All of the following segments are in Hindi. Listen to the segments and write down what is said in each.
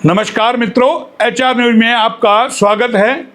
नमस्कार मित्रों, HR न्यूज में आपका स्वागत है।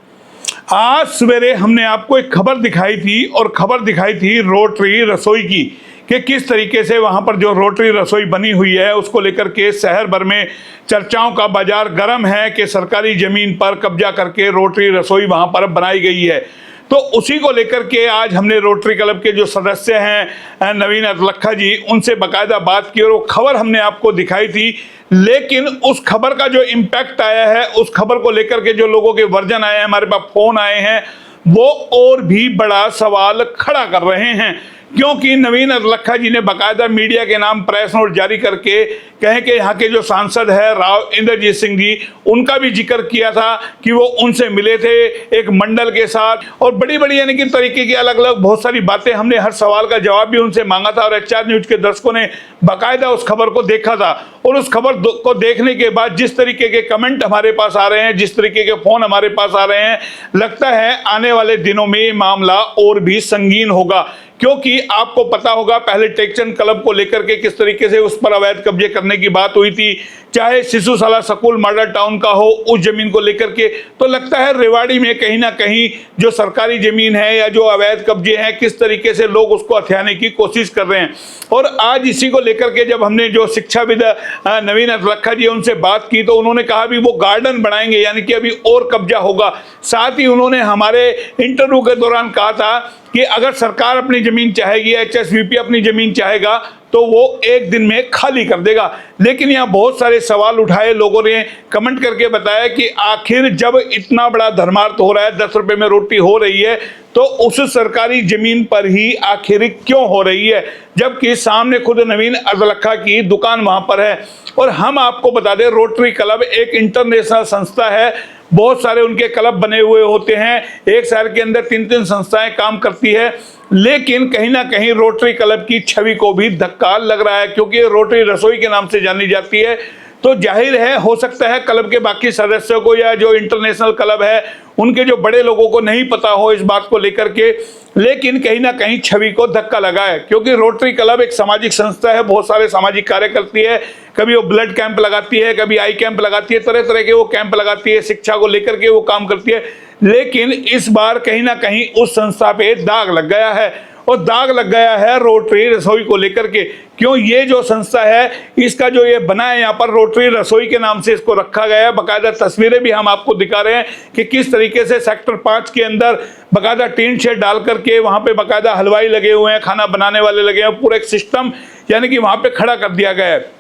आज सवेरे हमने आपको एक खबर दिखाई थी और खबर दिखाई थी रोटरी रसोई की कि किस तरीके से वहां पर जो रोटरी रसोई बनी हुई है उसको लेकर के शहर भर में चर्चाओं का बाजार गर्म है कि सरकारी जमीन पर कब्जा करके रोटरी रसोई वहां पर बनाई गई है। तो उसी को लेकर के आज हमने रोटरी क्लब के जो सदस्य हैं नवीन अदलखा जी, उनसे बाकायदा बात की और वो खबर हमने आपको दिखाई थी। लेकिन उस खबर का जो इम्पैक्ट आया है, उस खबर को लेकर के जो लोगों के वर्जन आए हैं, हमारे पास फोन आए हैं, वो और भी बड़ा सवाल खड़ा कर रहे हैं। क्योंकि नवीन अदलखा जी ने बाकायदा मीडिया के नाम प्रेस नोट जारी करके कहें कि यहाँ के जो सांसद है राव इंद्रजीत सिंह जी, उनका भी जिक्र किया था कि वो उनसे मिले थे एक मंडल के साथ, और बड़ी बड़ी यानी कि तरीके की अलग अलग बहुत सारी बातें। हमने हर सवाल का जवाब भी उनसे मांगा था और HR न्यूज के दर्शकों ने बाकायदा उस खबर को देखा था। और उस खबर को देखने के बाद जिस तरीके के कमेंट हमारे पास आ रहे हैं, जिस तरीके के फोन हमारे पास आ रहे हैं, लगता है आने वाले दिनों में ये मामला और भी संगीन होगा। क्योंकि आपको पता होगा पहले टेकचंद क्लब को लेकर के किस तरीके से उस पर अवैध कब्जे करने की बात हुई थी, चाहे सिसुसाला स्कूल मॉडल टाउन का हो, उस जमीन को लेकर के। तो लगता है रेवाड़ी में कहीं ना कहीं जो सरकारी जमीन है या जो अवैध कब्जे हैं, किस तरीके से लोग उसको हथियाने की कोशिश कर रहे हैं। और आज इसी को लेकर के जब हमने जो शिक्षाविद नवीन अदलखा जी उनसे बात की, तो उन्होंने कहा भी वो गार्डन बनाएंगे, यानी कि अभी और कब्जा होगा। साथ ही उन्होंने हमारे इंटरव्यू के दौरान कहा था कि अगर सरकार अपनी जमीन चाहेगी, HSVP अपनी जमीन चाहेगा, तो वो एक दिन में खाली कर देगा। लेकिन यहाँ बहुत सारे सवाल उठाए, लोगों ने कमेंट करके बताया कि आखिर जब इतना बड़ा धर्मार्थ हो रहा है, 10 रुपए में रोटी हो रही है, तो उस सरकारी जमीन पर ही आखिर क्यों हो रही है, जबकि सामने खुद नवीन अदलखा की दुकान वहां पर है। और हम आपको बता दें, रोटरी क्लब एक इंटरनेशनल संस्था है, बहुत सारे उनके क्लब बने हुए होते हैं, एक शहर के अंदर 3-3 संस्थाएं काम करती है। लेकिन कहीं ना कहीं रोटरी क्लब की छवि को भी धक्का लग रहा है, क्योंकि रोटरी रसोई के नाम से जानी जाती है। तो जाहिर है, हो सकता है क्लब के बाकी सदस्यों को या जो इंटरनेशनल क्लब है उनके जो बड़े लोगों को नहीं पता हो इस बात को लेकर के, लेकिन कहीं ना कहीं छवि को धक्का लगा है। क्योंकि रोटरी क्लब एक सामाजिक संस्था है, बहुत सारे सामाजिक कार्य करती है। कभी वो ब्लड कैंप लगाती है, कभी आई कैंप लगाती है, तरह तरह के वो कैंप लगाती है, शिक्षा को लेकर के वो काम करती है। लेकिन इस बार कहीं ना कहीं उस संस्था पे दाग लग गया है, और दाग लग गया है रोटरी रसोई को लेकर के। क्यों, ये जो संस्था है, इसका जो ये बना है यहाँ पर रोटरी रसोई के नाम से इसको रखा गया है। बाकायदा तस्वीरें भी हम आपको दिखा रहे हैं कि किस तरीके से सेक्टर 5 के अंदर बाकायदा टीन शेड डाल करके वहाँ पे बाकायदा हलवाई लगे हुए हैं, खाना बनाने वाले लगे हैं, पूरा एक सिस्टम यानी कि वहाँ पे खड़ा कर दिया गया है।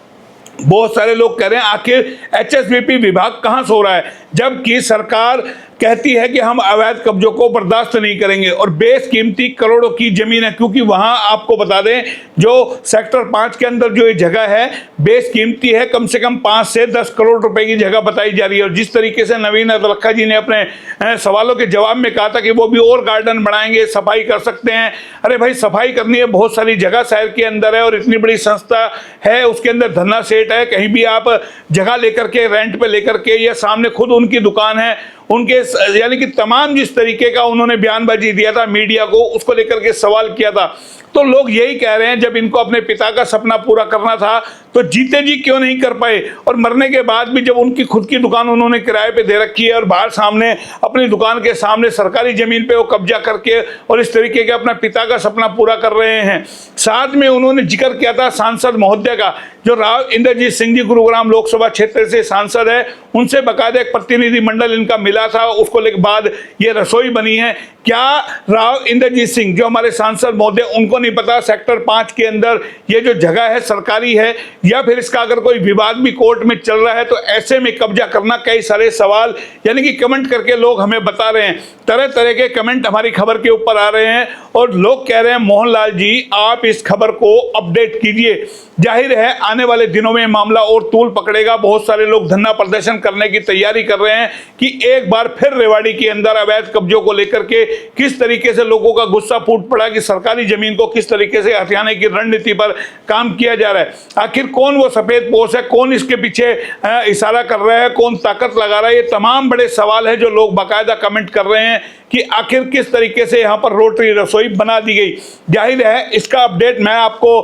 बहुत सारे लोग कह रहे हैं आखिर HSVP विभाग कहां सो रहा है, जबकि सरकार कहती है कि हम अवैध कब्जों को बर्दाश्त नहीं करेंगे। और बेशकीमती करोड़ों की जमीन है, क्योंकि वहां आपको बता दें जो सेक्टर 5 के अंदर जो ये जगह है बेशकीमती है, कम से कम 5 से 10 करोड़ रुपए की जगह बताई जा रही है। और जिस तरीके से नवीन अदलखा जी ने अपने सवालों के जवाब में कहा था कि वो भी और गार्डन बनाएंगे, सफाई कर सकते हैं। अरे भाई, सफाई करनी है, बहुत सारी जगह शहर के अंदर है और इतनी बड़ी संस्था है, उसके अंदर धरना सेट है, कहीं भी आप जगह लेकर के रेंट पे लेकर के, या सामने खुद उनकी दुकान है, उनके यानी कि तमाम जिस तरीके का उन्होंने बयानबाजी दिया था मीडिया को, उसको लेकर के सवाल किया था। तो लोग यही कह रहे हैं, जब इनको अपने पिता का सपना पूरा करना था तो जीते जी क्यों नहीं कर पाए, और मरने के बाद भी जब उनकी खुद की दुकान उन्होंने किराए पे दे रखी है और बाहर सामने अपनी दुकान के सामने सरकारी जमीन पे वो कब्जा करके और इस तरीके के अपना पिता का सपना पूरा कर रहे हैं। साथ में उन्होंने जिक्र किया था सांसद महोदय का, जो राव इंद्रजीत सिंह जी गुरुग्राम लोकसभा क्षेत्र से सांसद है, उनसे बाकायदा एक प्रतिनिधि मंडल इनका मिला था, उसको लेकर बाद ये रसोई बनी है। क्या राव इंद्रजीत सिंह जो हमारे सांसद महोदय, उनको नहीं पता सेक्टर 5 के अंदर ये जो जगह है सरकारी है, या फिर इसका अगर कोई विवाद भी कोर्ट में चल रहा है तो ऐसे में कब्जा करना? कई सारे सवाल यानी कि कमेंट करके लोग हमें बता रहे हैं, तरह तरह के कमेंट हमारी खबर के ऊपर आ रहे हैं। और लोग कह रहे हैं मोहनलाल जी आप इस खबर को अपडेट कीजिए। जाहिर है आने वाले दिनों में मामला और तूल पकड़ेगा। बहुत सारे लोग धरना प्रदर्शन करने की तैयारी कर रहे हैं कि एक बार फिर रेवाड़ी के अंदर अवैध कब्जों को लेकर के किस तरीके से लोगों का गुस्सा फूट पड़ा कि सरकारी जमीन को किस तरीके से हथियाने की रणनीति पर काम किया जा रहा है। आखिर कौन वो सफेद पोश है, कौन इसके पीछे इशारा कर रहा है, कौन ताकत लगा रहा है, ये तमाम बड़े सवाल है जो लोग बाकायदा कमेंट कर रहे हैं कि आखिर किस तरीके से यहाँ पर रोटरी रसोई बना दी गई। जाहिर है इसका अपडेट मैं आपको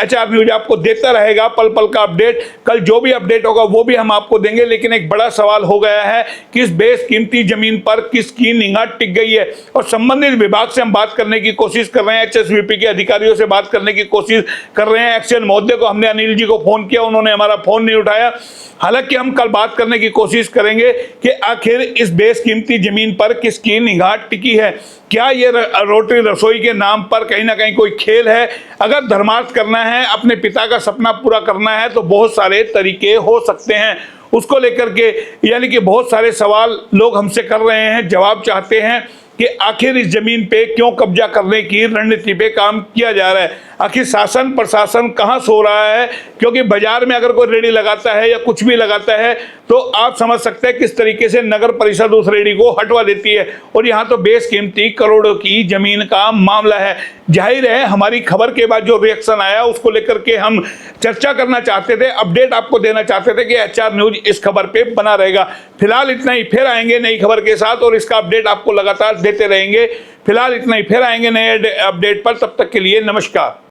HR न्यूज आपको देता रहेगा, पल पल का अपडेट। कल जो भी अपडेट होगा वो भी हम आपको देंगे, लेकिन एक बड़ा सवाल हो गया है कि इस बेशकीमती जमीन पर किसकी निगाह टिक गई है। और संबंधित विभाग से हम बात करने की कोशिश कर रहे हैं, HSVP के अधिकारियों से बात करने की कोशिश कर रहे हैं। एक्शन महोदय को हमने, अनिल जी को फोन किया, उन्होंने हमारा फोन नहीं उठाया। हालांकि हम कल बात करने की कोशिश करेंगे कि आखिर इस बेशकीमती जमीन पर किसकी निगाह टिकी है। क्या ये रोटरी रसोई के नाम पर कहीं ना कहीं कोई खेल है? अगर धर्मार्थ करना है, अपने पिता का सपना पूरा करना है, तो बहुत सारे तरीके हो सकते हैं। उसको लेकर के यानी कि बहुत सारे सवाल लोग हमसे कर रहे हैं, जवाब चाहते हैं कि आखिर इस जमीन पे क्यों कब्जा करने की रणनीति पे काम किया जा रहा है। आखिर शासन प्रशासन कहाँ सो रहा है? क्योंकि बाजार में अगर कोई रेडी लगाता है या कुछ भी लगाता है तो आप समझ सकते हैं किस तरीके से नगर परिषद उस रेडी को हटवा देती है। और यहाँ तो बेशकीमती करोड़ों की जमीन का मामला है। जाहिर है हमारी खबर के बाद जो रिएक्शन आया उसको लेकर के हम चर्चा करना चाहते थे, अपडेट आपको देना चाहते थे कि HR न्यूज इस खबर पे बना रहेगा। फिलहाल इतना ही, फिर आएंगे नई खबर के साथ और इसका अपडेट आपको लगातार देते रहेंगे। फिलहाल इतना ही, फिर आएंगे नए अपडेट पर। तब तक के लिए नमस्कार।